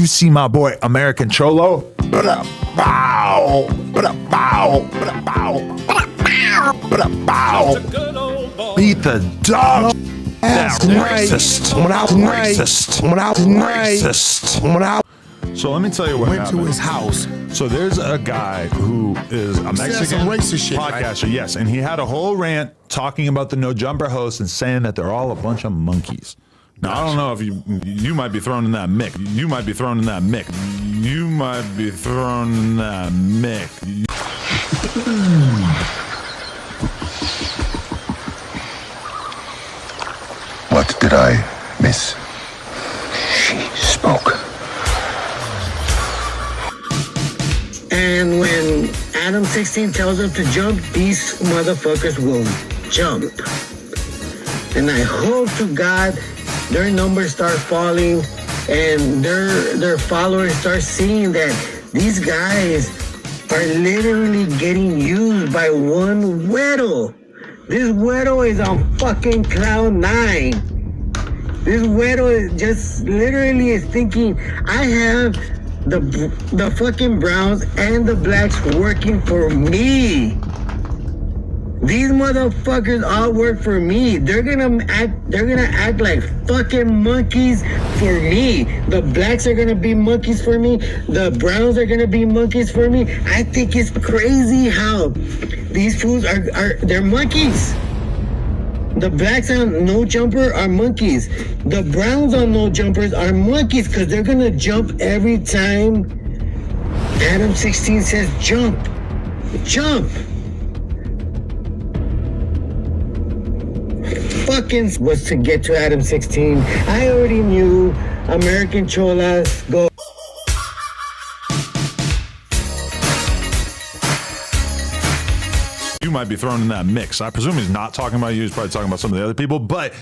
you see my boy American Cholo? Bow, bow, bow. Beat the dog. That's racist. Racist. So let me tell you what went happened. to his house. So there's a guy who is a Mexican some racist shit, podcaster, right? yes, and he had a whole rant talking about the No Jumper hosts and saying that they're all a bunch of monkeys. Now, I don't know if you might be thrown in that mick. You might be thrown in that mick. You might be thrown in that mick. What did I miss? She spoke. And when Adam 16 tells them to jump, these motherfuckers will jump. And I hope to God their numbers start falling and their followers start seeing that these guys are literally getting used by one widow. This widow is on fucking cloud 9. This widow is just literally is thinking, I have the fucking browns and the blacks working for me. These motherfuckers all work for me. They're gonna act like fucking monkeys for me. The blacks are gonna be monkeys for me. The browns are gonna be monkeys for me. I think it's crazy how these fools they're monkeys. The blacks on No Jumper are monkeys. The browns on No Jumpers are monkeys because they're gonna jump every time Adam 16 says jump. Jump. Fucking was to get to Adam 16. I already knew American Cholas go. You might be thrown in that mix. I presume he's not talking about you. He's probably talking about some of the other people. But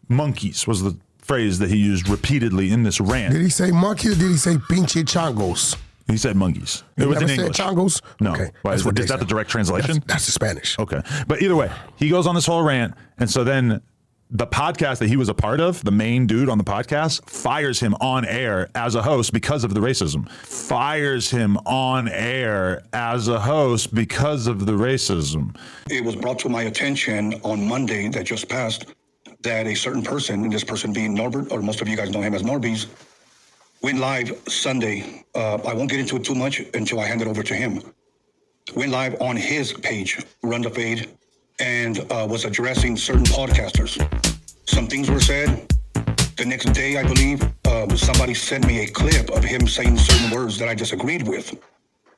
monkeys was the phrase that he used repeatedly in this rant. Did he say monkey or did he say pinche changos? He said monkeys. It He was in never English. said changos? No. Okay. Why, That's is what that they the said. direct translation? That's the Spanish. Okay. But either way, he goes on this whole rant. And so then the podcast that he was a part of, the main dude on the podcast, fires him on air as a host because of the racism. Fires him on air as a host because of the racism. It was brought to my attention on Monday that just passed that a certain person, and this person being Norbert, or most of you guys know him as Norbeez, went live Sunday. I won't get into it too much until I hand it over to him. Went live on his page, Run the Fade, and was addressing certain podcasters. Some things were said. The next day, I believe, somebody sent me a clip of him saying certain words that I disagreed with.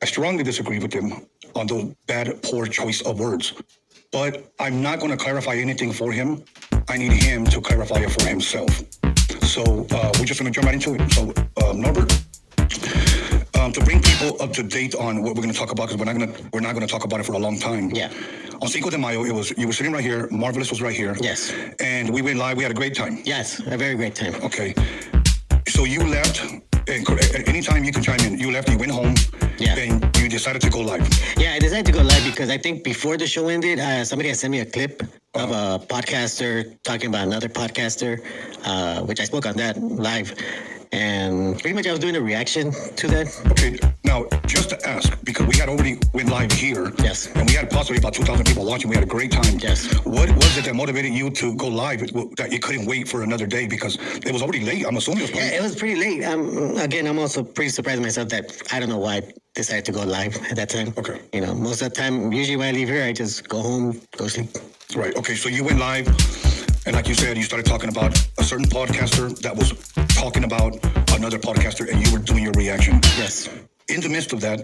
I strongly disagree with him on those bad, poor choice of words. But I'm not going to clarify anything for him. I need him to clarify it for himself. So we're just going to jump right into it. So, Norbert, to bring people up to date on what we're going to talk about, because we're not going to talk about it for a long time. Yeah. On Cinco de Mayo, you were sitting right here. Marvelous was right here. Yes. And we went live. We had a great time. Yes, a very great time. Okay. So you left, and anytime you can chime in, you left, you went home, Yeah. and you decided to go live. Yeah, I decided to go live because I think before the show ended, somebody had sent me a clip of a podcaster talking about another podcaster, which I spoke on that live. And pretty much I was doing a reaction to that. Okay, now, just to ask, because we had already went live here. Yes. And we had possibly about 2,000 people watching. We had a great time. Yes. What was it that motivated you to go live, that you couldn't wait for another day? Because it was already late. I'm assuming it was Yeah, late. it was pretty late. Again, I'm also pretty surprised myself that I don't know why I decided to go live at that time. Okay. You know, most of the time, usually when I leave here, I just go home, go sleep. Right, okay, so you went live, and like you said, you started talking about a certain podcaster that was talking about another podcaster, and you were doing your reaction. Yes. In the midst of that,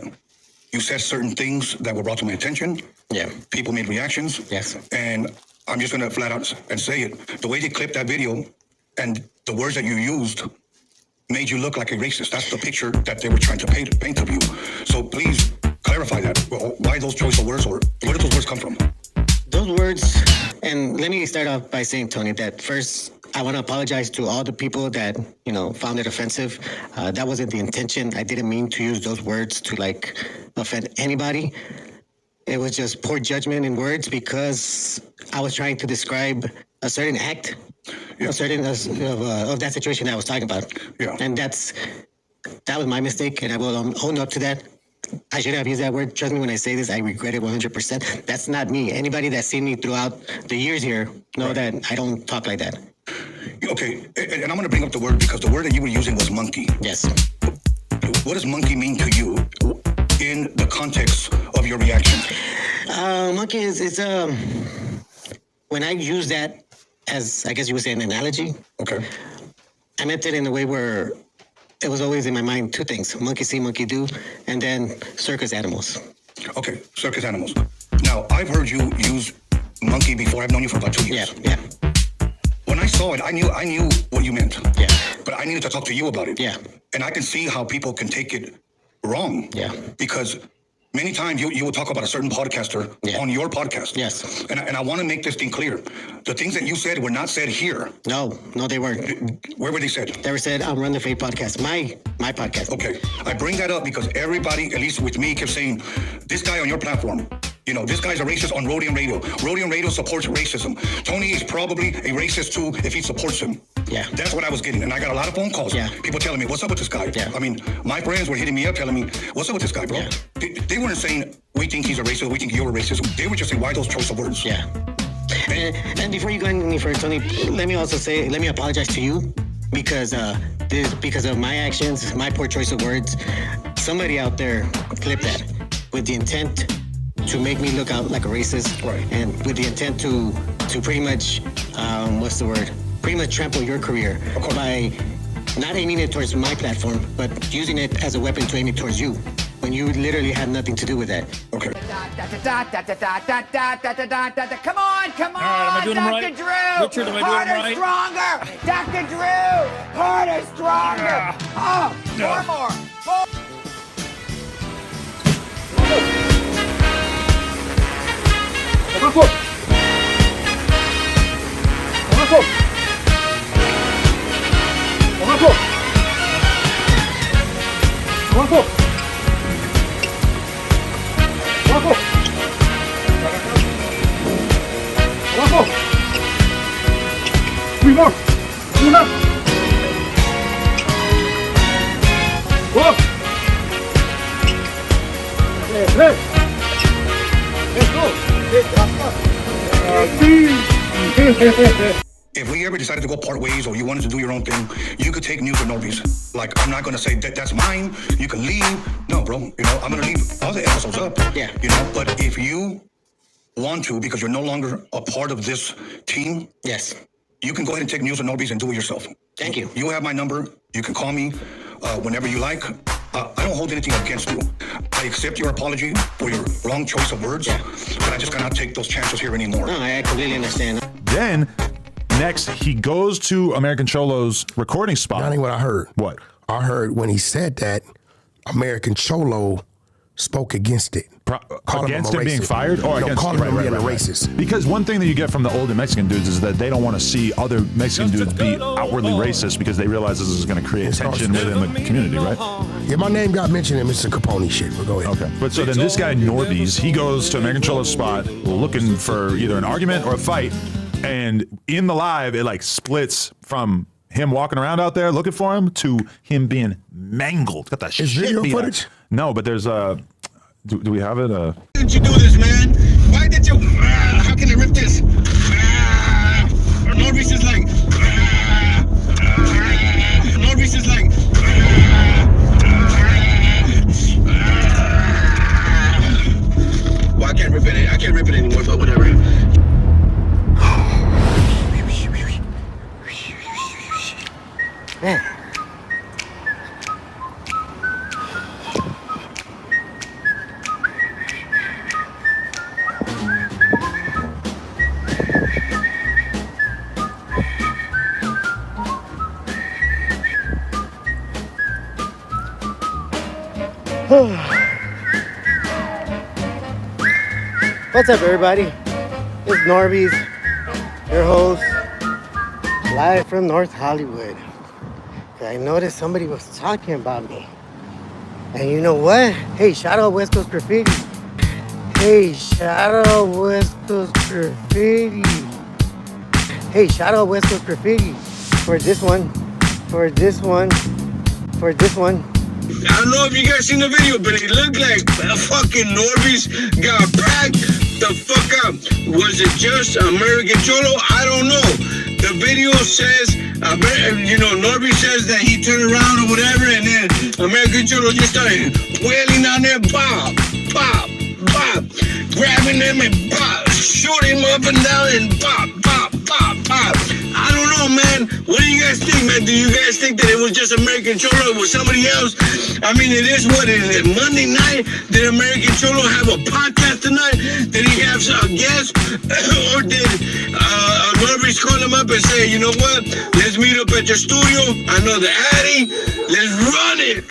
you said certain things that were brought to my attention. Yeah. People made reactions. Yes. And I'm just going to flat out and say it. The way they clipped that video and the words that you used made you look like a racist. That's the picture that they were trying to paint of you. So please clarify that. Why those choice of words, or where did those words come from? Those words, and let me start off by saying, Tony, that first, I want to apologize to all the people that, you know, found it offensive. That wasn't the intention. I didn't mean to use those words to, like, offend anybody. It was just poor judgment in words because I was trying to describe a certain act, Yeah. a certain of that situation I was talking about. Yeah. And that's that was my mistake, and I will own up to that. I should have used that word. Trust me when I say this, I regret it 100%. That's not me. Anybody that's seen me throughout the years here know that I don't talk like that. Okay, and I'm going to bring up the word because the word that you were using was monkey. Yes. What does monkey mean to you in the context of your reaction? Monkey is when I use that as, I guess you would say, an analogy. Okay. I meant it in a way where it was always in my mind two things: monkey see, monkey do, and then circus animals. Okay, circus animals. Now, I've heard you use monkey before. I've known you for about 2 years. Yeah. When I saw it, I knew what you meant. Yeah. But I needed to talk to you about it. Yeah. And I can see how people can take it wrong. Yeah. Because many times you will talk about a certain podcaster on your podcast. Yes. And I want to make this thing clear. The things that you said were not said here. No, they weren't. Where were they said? They were said on Run the Fade podcast, my podcast. Okay. I bring that up because everybody, at least with me, kept saying, this guy on your platform, this guy's a racist on Roadium Radio. Roadium Radio supports racism. Tony is probably a racist too if he supports him. Yeah. That's what I was getting. And I got a lot of phone calls. Yeah. People telling me, what's up with this guy? Yeah. I mean, my friends were hitting me up telling me, what's up with this guy, bro? Yeah. They weren't saying, we think he's a racist, we think you're a racist. They were just saying, why those choice of words? Yeah. And before you go any further, Tony, let me apologize to you because because of my actions, my poor choice of words. Somebody out there clipped that with the intent to make me look out like a racist, right? And with the intent to pretty much, pretty much trample your career by not aiming it towards my platform, but using it as a weapon to aim it towards you, when you literally had nothing to do with that. Okay. Come on, All right, am I doing them Dr. right? Drew. Richard, am I doing them right? Stronger. Dr. Drew. Harder, stronger. More. If we ever decided to go part ways or you wanted to do your own thing, you could take Sure Norbeez. Like, I'm not going to say that's mine. You can leave. No, bro. I'm going to leave all the episodes up. Yeah. But if you want to, because you're no longer a part of this team, Yes. you can go ahead and take Sure Norbeez and do it yourself. Thank you. You have my number. You can call me whenever you like. I don't hold anything against you. I accept your apology for your wrong choice of words, but I just cannot take those chances here anymore. No, I completely understand. Then next he goes to American Cholo's recording spot. That ain't what I heard. What? I heard when he said that, American Cholo spoke against it. Called Against a him being racist. fired? Or no, against calling him being a right. racist. Because one thing that you get from the older Mexican dudes is that they don't want to see other Mexican dudes be outwardly racist because they realize this is going to create tension within the community, right? Yeah, my name got mentioned in Mr. Capone shit, but go ahead. Okay. But so then this guy Norbeez, he goes to American Cholo's spot looking for either an argument or a fight, and in the live it like splits from him walking around out there looking for him to him being mangled. Got that Is shit video beat out. footage? No, but there's do we have it? Why did you do this, man? Why did you? How can I rip this? Norbeez is like. Norbeez is like. Well, I can't rip it. I can't rip it anymore, but whatever. Man. What's up, everybody? It's Norbeez, your host, live from North Hollywood. I noticed somebody was talking about me. And you know what? Hey, shout out West Coast Graffiti. Hey, shout out West Coast Graffiti. Hey, shout out West Coast Graffiti for this one. I don't know if you guys seen the video, but it looked like fucking Norbeez got packed the fuck up. Was it just American Cholo? I don't know. The video says, Norbeez says that he turned around or whatever, and then American Cholo just started wailing on there, pop, pop, pop, grabbing them and pop, shooting him up and down and pop, pop, pop, pop. I don't know, man. What do you guys think, man? Do you guys think that it was just American Cholo? It was somebody else? I mean, it is what is it? Monday night? Did American Cholo have a podcast tonight? Did he have a guest? Or did Norbeez call him up and say, you know what? Let's meet up at your studio. I know the Addy. Let's run it.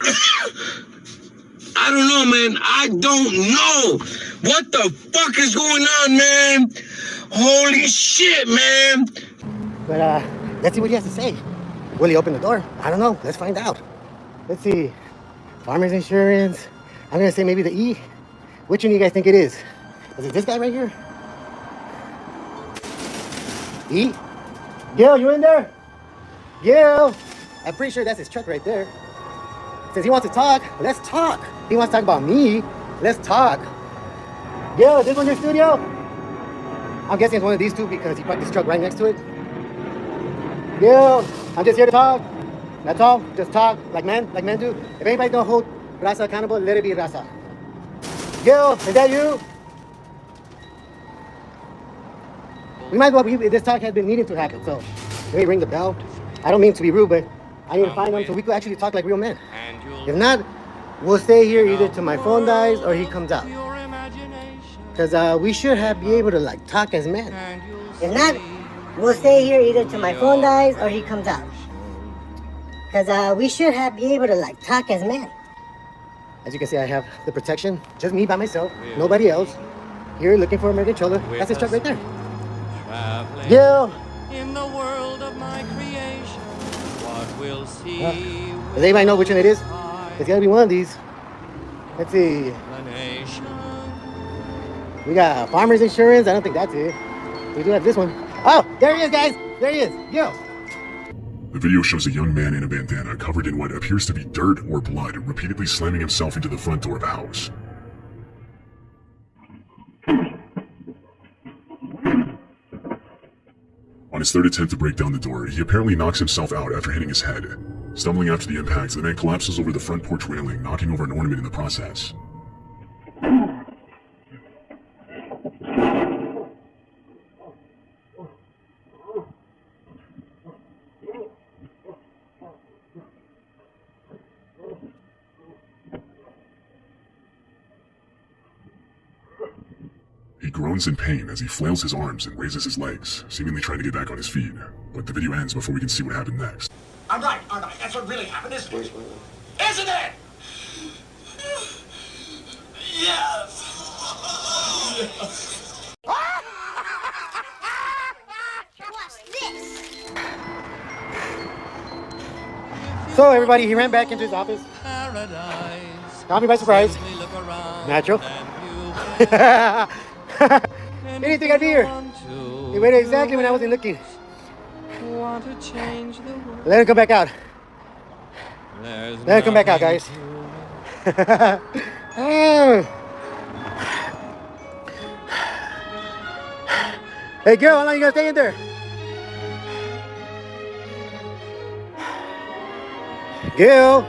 I don't know, man. I don't know. What the fuck is going on, man? Holy shit, man. But let's see what he has to say. Will he open the door? I don't know. Let's find out. Let's see. Farmers insurance. I'm gonna say maybe the E. Which one do you guys think it is? Is it this guy right here? E? Gil, you in there? Gil! I'm pretty sure that's his truck right there. Says he wants to talk. Let's talk. He wants to talk about me. Let's talk. Gil, is this one your studio? I'm guessing it's one of these two because he parked his truck right next to it. Gil, I'm just here to talk. That's all. Just talk like men do. If anybody don't hold Raza accountable, let it be Raza. Gil, is that you? We might as well, this talk has been needing to happen, so let me ring the bell. I don't mean to be rude, but I need to find him so we could actually talk like real men. If not, we'll stay here either till my phone dies or he comes out. Because we should be able to like talk as men. If not, we'll stay here either till my phone dies or he comes out. Because we should be able to like talk as men. As you can see, I have the protection. Just me by myself, nobody else. Here looking for American Cholo. That's his truck right there. Gil! In the world of my creation, what we'll see. Does anybody know which one it is? It's gotta be one of these. Let's see. We got farmers insurance. I don't think that's it. We do have this one. Oh, there he is, guys. There he is. Gil. The video shows a young man in a bandana covered in what appears to be dirt or blood, repeatedly slamming himself into the front door of a house. On his third attempt to break down the door, he apparently knocks himself out after hitting his head. Stumbling after the impact, the man collapses over the front porch railing, knocking over an ornament in the process. He groans in pain as he flails his arms and raises his legs, seemingly trying to get back on his feet. But the video ends before we can see what happened next. I'm right, aren't I? That's what really happened, isn't it? Isn't it? Yes. What's this? So everybody, he ran back into his office. Caught me by surprise. Natural. He didn't think I'd be here. He waited exactly when I wasn't looking. Let him come back out. Let him come back out, guys. Hey, girl, how long you gonna stay in there? Gil.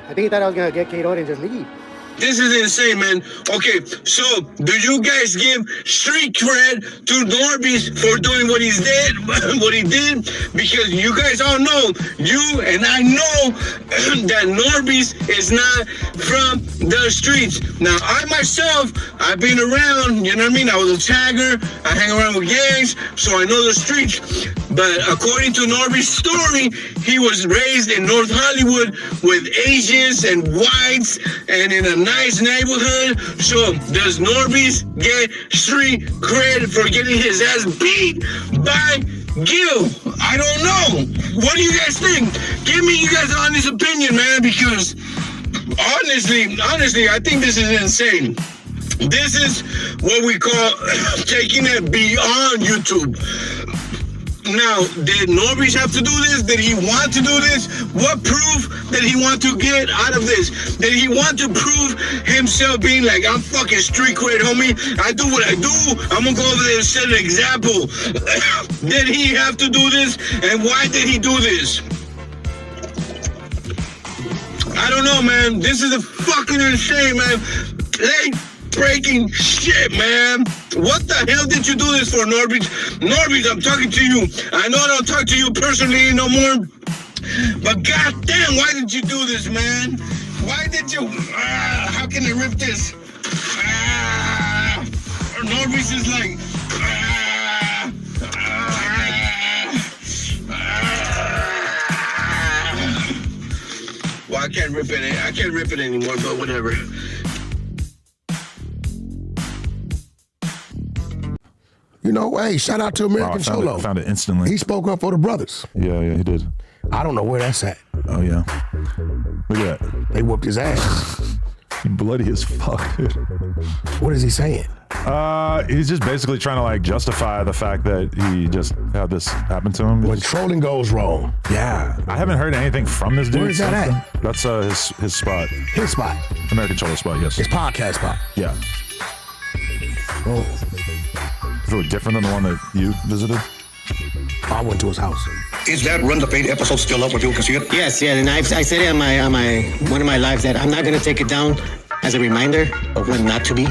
I think he thought I was gonna get Kate on and just leave. This is insane, man. Okay, so do you guys give street cred to Norbeez for doing what he did? Because you guys all know, you and I know that Norbeez is not from the streets. Now, I myself, I've been around, you know what I mean? I was a tagger, I hang around with gangs, so I know the streets. But according to Norbeez's story, he was raised in North Hollywood with Asians and whites and in a nice neighborhood. So does Norbeez get street cred for getting his ass beat by Gil? I don't know. What do you guys think? Give me you guys' honest opinion, man, because honestly, I think this is insane. This is what we call taking it beyond YouTube. Now, did Norbeez have to do this? Did he want to do this? What proof did he want to get out of this? Did he want to prove himself being like, I'm fucking street cred, homie. I do what I do. I'm gonna go over there and set an example. Did he have to do this? And why did he do this? I don't know, man. This is a fucking insane, man. Breaking shit, man. What the hell did you do this for, Norbeez? Norbeez, I'm talking to you. I know I don't talk to you personally no more, but goddamn, why did you do this, man? Why did you? How can I rip this? Norbeez is like. Well, I can't rip it. I can't rip it anymore, but whatever. You know, hey, shout out to American Cholo. I found it instantly. He spoke up for the brothers. Yeah, he did. I don't know where that's at. Oh, yeah. Look at that. They whooped his ass. Bloody as fuck, dude. What is he saying? He's just basically trying to like justify the fact that he just had this happen to him. When trolling goes wrong. Yeah. I haven't heard anything from this dude. Where is that at? That's his spot. His spot? American Cholo spot, yes. His podcast spot? Yeah. Oh. Is it different than the one that you visited? I went to his house. Is that Run the Paid episode still up where people can see it? Yes, and I said it on my one of my lives that I'm not gonna take it down as a reminder of when not to be.